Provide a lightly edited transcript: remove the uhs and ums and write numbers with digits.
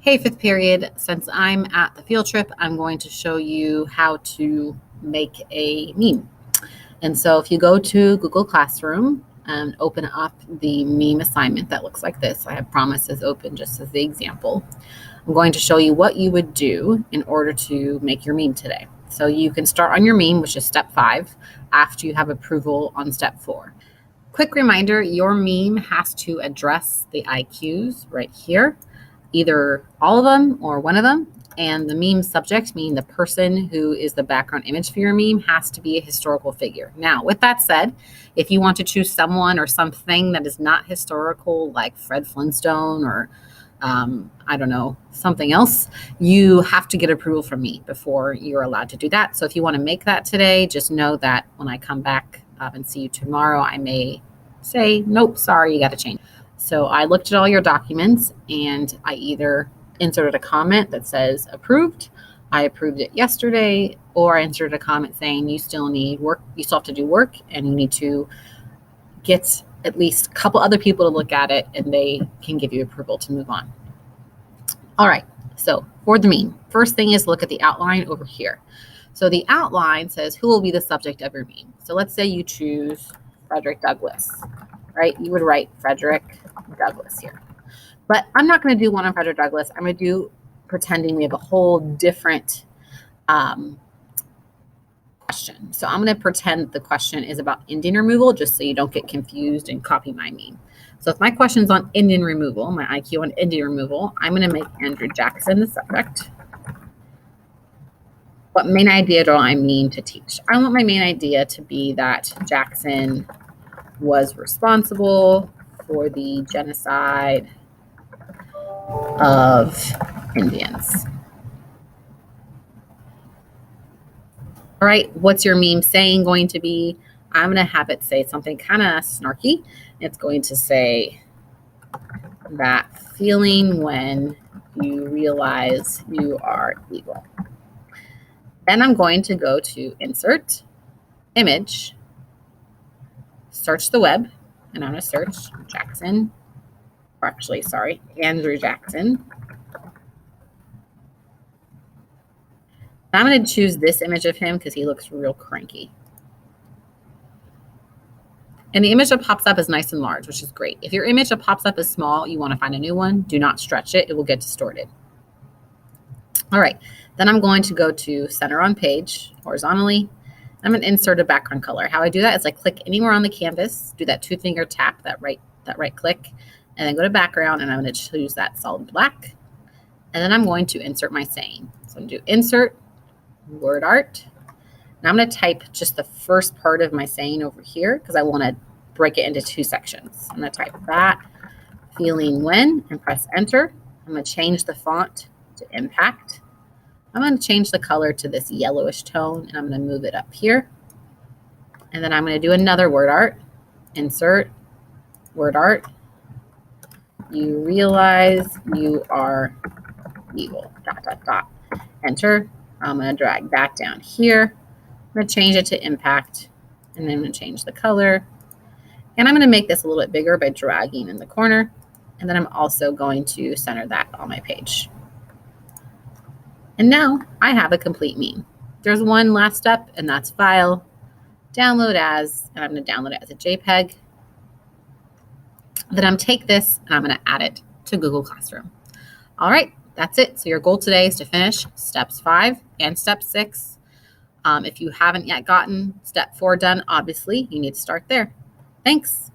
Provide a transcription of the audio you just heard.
Hey, fifth period, since I'm at the field trip, I'm going to show you how to make a meme. And so if you go to Google Classroom and open up the meme assignment that looks like this, I have promises open just as the example. I'm going to show you what you would do in order to make your meme today. So you can start on your meme, which is step 5, after you have approval on step 4. Quick reminder, your meme has to address the IQs right here, either all of them or one of them. And the meme subject, meaning the person who is the background image for your meme, has to be a historical figure. Now, with that said, if you want to choose someone or something that is not historical, like Fred Flintstone or I don't know, something else, you have to get approval from me before you're allowed to do that. So if you want to make that today, just know that when I come back and see you tomorrow, I may say, nope, sorry, you got to change. So I looked at all your documents and I either inserted a comment that says approved, I approved it yesterday, or I inserted a comment saying you still need work, you still have to do work, and you need to get at least a couple other people to look at it and they can give you approval to move on. All right, so for the meme, first thing is look at the outline over here. So the outline says who will be the subject of your meme. So let's say you choose Frederick Douglass, right? You would write Frederick Douglass here. But I'm not going to do one on Frederick Douglass. I'm going to do pretending we have a whole different question. So I'm going to pretend the question is about Indian removal, just so you don't get confused and copy my meme. So if my question's on Indian removal, my IQ on Indian removal, I'm going to make Andrew Jackson the subject. What main idea do I mean to teach? I want my main idea to be that Jackson was responsible for the genocide of Indians. All right, what's your meme saying going to be? I'm going to have it say something kind of snarky. It's going to say that feeling when you realize you are evil. Then I'm going to go to Insert, Image, search the web, and I'm going to search Jackson, or actually, sorry, Andrew Jackson. I'm going to choose this image of him because he looks real cranky. And the image that pops up is nice and large, which is great. If your image that pops up is small, you want to find a new one, do not stretch it. It will get distorted. All right, then I'm going to go to Center on Page, horizontally. I'm going to insert a background color. How I do that is I click anywhere on the canvas, do that 2-finger tap, that right click, and then go to Background, and I'm going to choose that solid black. And then I'm going to insert my saying. So I'm going to do Insert, Word Art. Now I'm going to type just the first part of my saying over here because I want to break it into 2 sections. I'm going to type that feeling when and press enter. I'm going to change the font to Impact. I'm going to change the color to this yellowish tone and I'm going to move it up here. And then I'm going to do another word art. Insert, word art. You realize you are evil, ... Enter. I'm going to drag that down here. I'm going to change it to Impact, and then I'm going to change the color. And I'm going to make this a little bit bigger by dragging in the corner. And then I'm also going to center that on my page. And now I have a complete meme. There's one last step, and that's File, Download As, and I'm going to download it as a JPEG. Then I'm take this, and I'm going to add it to Google Classroom. All right, that's it. So your goal today is to finish steps 5 and step 6. If you haven't yet gotten step 4 done, obviously, you need to start there. Thanks.